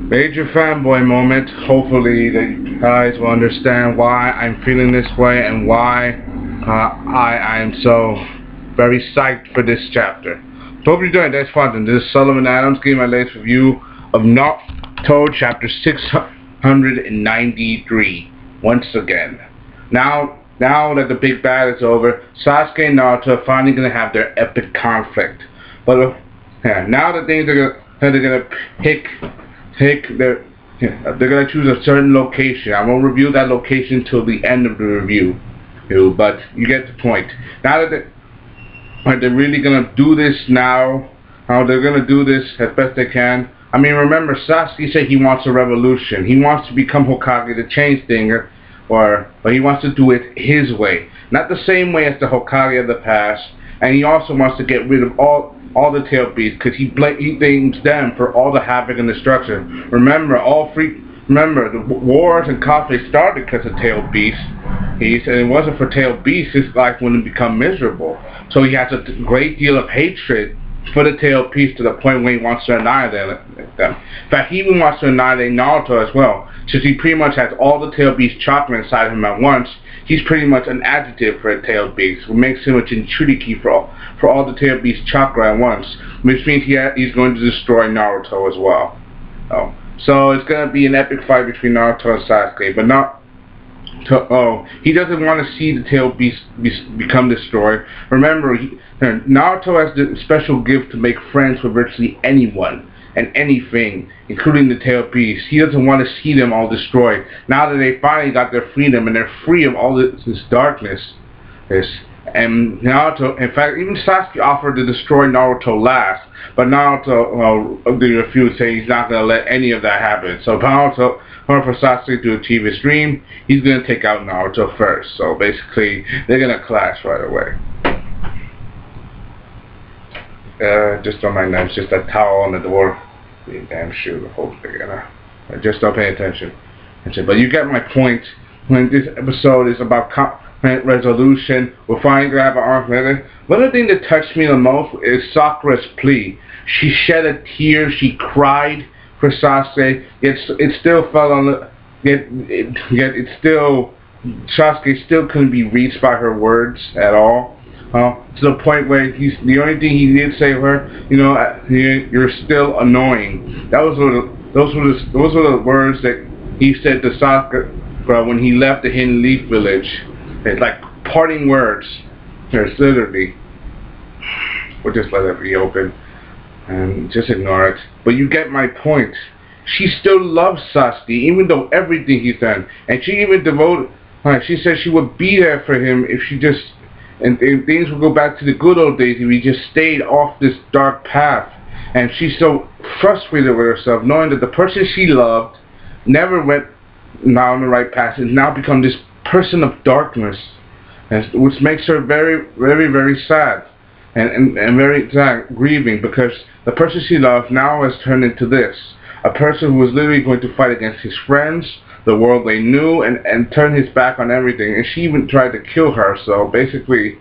Major fanboy moment. Hopefully the guys will understand why I'm feeling this way and why I am so very psyched for this chapter. Hope you're doing this fun. This is Sellavin Adams giving my latest review of Naruto chapter 693 once again. Now that the big bad is over, Sasuke and Naruto are finally going to have their epic conflict. But now that things are gonna they're gonna choose a certain location. I won't review that location till the end of the review, but you get the point. Now that they're really gonna do this now, how they're gonna do this as best they can. I mean, remember, Sasuke said he wants a revolution. He wants to become Hokage to change things, but he wants to do it his way, not the same way as the Hokage of the past. And he also wants to get rid of all the tail beasts, because he blames them for all the havoc and destruction. Remember, the wars and conflicts started because of tail beasts. He said it wasn't for tail beasts, his life wouldn't become miserable. So he has a great deal of hatred for the tail beasts to the point where he wants to annihilate them. In fact, he even wants to annihilate Naruto as well, since he pretty much has all the tail beast chakra inside him at once. He's pretty much an adjective for a tail beast, which makes him a Jinchuriki for all the tail beast chakra at once, which means he's going to destroy Naruto as well. So it's going to be an epic fight between Naruto and Sasuke, but he doesn't want to see the tail beast become destroyed. Remember, Naruto has the special gift to make friends with virtually anyone and anything, including the tail beast. He doesn't want to see them all destroyed. Now that they finally got their freedom and they're free of all this darkness, and Naruto, in fact, even Sasuke offered to destroy Naruto last, but Naruto refused, saying he's not going to let any of that happen. So Naruto, for Sasuke to achieve his dream, he's going to take out Naruto first. So basically, they're going to clash right away. Just on my notes, just a towel on the door. Damn shoe. Hopefully, just don't pay attention. But you get my point. When this episode is about resolution, we're finally gonna have an arc later. One of the things that touched me the most is Sakura's plea. She shed a tear. She cried for Sasuke. Yet it still fell on the. Yet it still. Sasuke still couldn't be reached by her words at all. To the point where the only thing he did say to her, you're still annoying. Those were the words that he said to Sakura when he left the Hidden Leaf Village. It's like parting words. There's literally. We'll just let it be open and just ignore it. But you get my point. She still loves Sasuke, even though everything he's done, and she even devoted. She said she would be there for him if she just. And things will go back to the good old days if we just stayed off this dark path. And she's so frustrated with herself, knowing that the person she loved never went now on the right path, and now become this person of darkness, which makes her very, very, very sad and very sad, grieving, because the person she loved now has turned into this. A person who was literally going to fight against his friends, the world they knew, and turn his back on everything. And she even tried to kill her. So basically,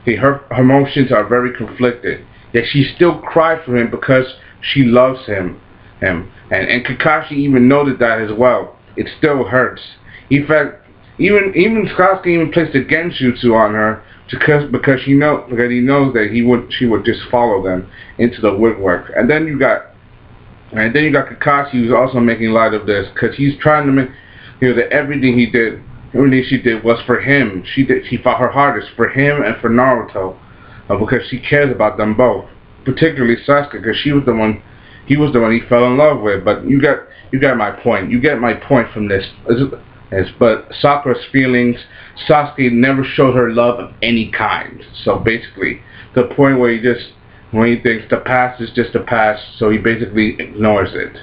her emotions are very conflicted. Yet she still cried for him because she loves him. And Kakashi even noted that as well. It still hurts. In fact, even Sasuke even placed a genjutsu on her because he knows that she would just follow them into the woodwork. And then you got Kakashi, who's also making light of this, because he's trying to make that everything she did was for him. She fought her hardest for him and for Naruto, because she cares about them both, particularly Sasuke, because he was the one he fell in love with. But you get my point. You get my point from this. But Sakura's feelings, Sasuke never showed her love of any kind. So basically, the point where when he thinks the past is just the past, so he basically ignores it.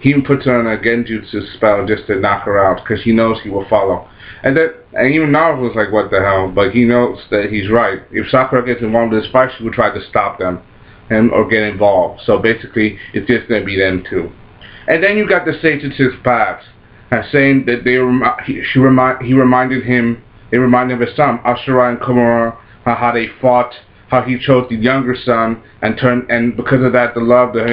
He even puts her on a genjutsu spell just to knock her out, because he knows he will follow. And even Naruto was like, what the hell? But he knows that he's right. If Sakura gets involved in this fight, she would try to stop them or get involved. So basically, it's just going to be them two. And then you got the Sage of Six Paths, saying that they reminded him of his son, Ashura and Komura, how they fought, how he chose the younger son, and because of that, the love the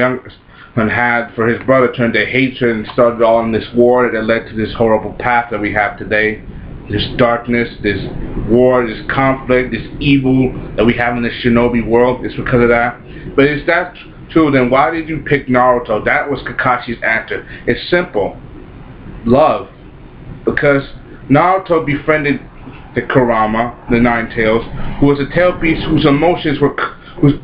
had for his brother turned to hatred and started all in this war that led to this horrible path that we have today. This darkness, this war, this conflict, this evil that we have in the shinobi world. It's because of that. But is that true? Then why did you pick Naruto? That was Kakashi's answer. It's simple. Love. Because Naruto befriended the Kurama, the Nine Tails, who was a tail beast whose emotions were, whose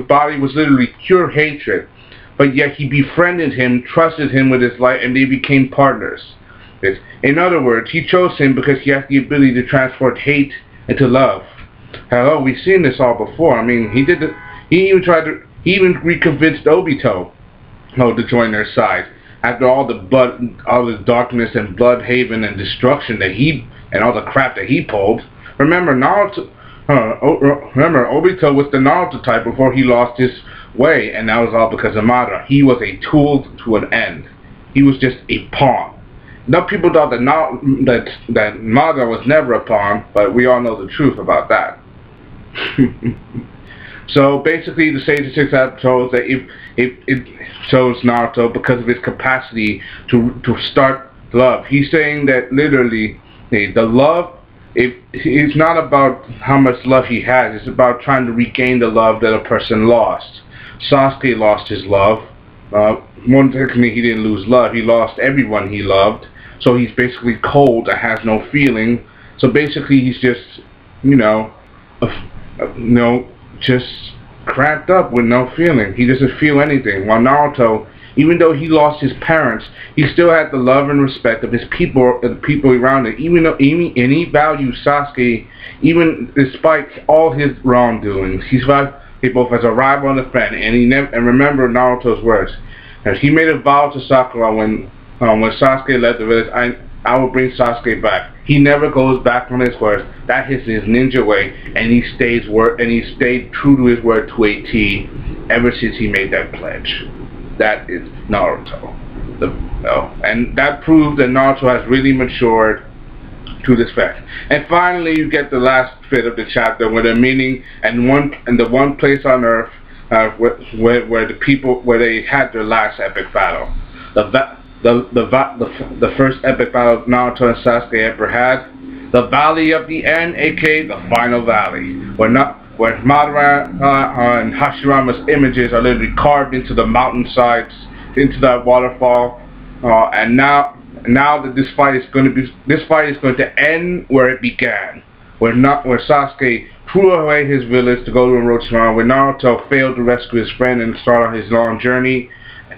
body was literally pure hatred. But yet he befriended him, trusted him with his life, and they became partners. In other words, he chose him because he has the ability to transport hate into love. Hello, we've seen this all before. I mean, he even reconvinced Obito to join their side after all the darkness and blood haven and destruction that and all the crap that he pulled. Remember, Obito was the Naruto type before he lost his way, and that was all because of Madara. He was a tool to an end. He was just a pawn. Now people thought that Madara was never a pawn, but we all know the truth about that. So basically, the Sage of Six shows that it shows Naruto because of his capacity to start love. He's saying that literally, the love, it's not about how much love he has. It's about trying to regain the love that a person lost. Sasuke lost his love. More technically, he didn't lose love. He lost everyone he loved. So he's basically cold and has no feeling. So basically, he's just, just cramped up with no feeling. He doesn't feel anything. While Naruto, even though he lost his parents, he still had the love and respect of his people, the people around him. And he values Sasuke, even despite all his wrongdoings. He both as a rival and a friend. And remember Naruto's words. As he made a vow to Sakura when Sasuke left the village, I will bring Sasuke back. He never goes back from his words. That is his ninja way, and he stayed true to his word to a T ever since he made that pledge. That is Naruto. And that proves that Naruto has really matured to this fact. And finally, you get the last bit of the chapter where the meaning and the one place on earth where they had their last epic battle. The first epic battle Naruto and Sasuke ever had. The Valley of the End, aka the Final Valley, where Madara and Hashirama's images are literally carved into the mountainsides, into that waterfall, and now that this fight is going to end where it began, where Sasuke threw away his village to go to Orochimaru, where Naruto failed to rescue his friend and start on his long journey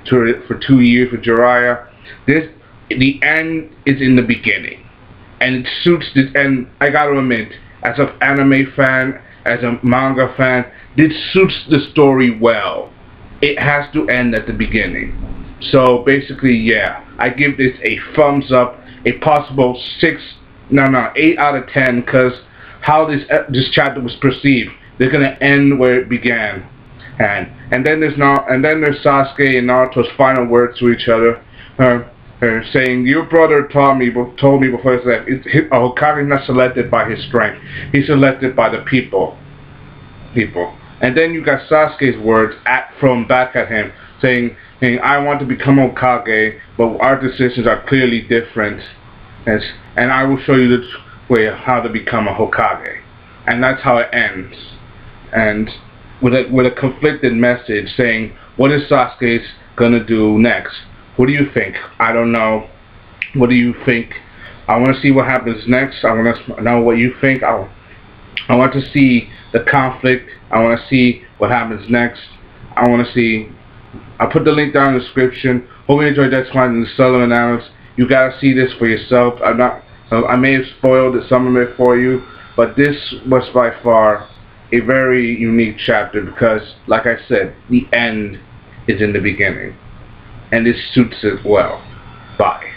for 2 years with Jiraiya. The end is in the beginning, and it suits this. And I gotta admit, as an anime fan, as a manga fan, this suits the story well. It has to end at the beginning. So basically, yeah, I give this a thumbs up, a possible 8 out of 10, because how this chapter was perceived. They're gonna end where it began, and then there's Sasuke and Naruto's final words to each other, saying, "Your brother told me before his death, a Hokage is not selected by his strength; he's selected by the people." And then you got Sasuke's words thrown back at him, saying, "I want to become Hokage, but our decisions are clearly different, and I will show you the way of how to become a Hokage." And that's how it ends, and with a conflicted message saying, what is Sasuke's gonna do next? What do you think? I don't know. What do you think? I want to see what happens next. I want to know what you think. I want to see the conflict. I want to see what happens next. I want to see. I'll put the link down in the description. Hope you enjoyed that one in the Sellavin analysis. You gotta see this for yourself. I may have spoiled some of it for you, but this was by far a very unique chapter because, like I said, the end is in the beginning. And this suits it well. Bye.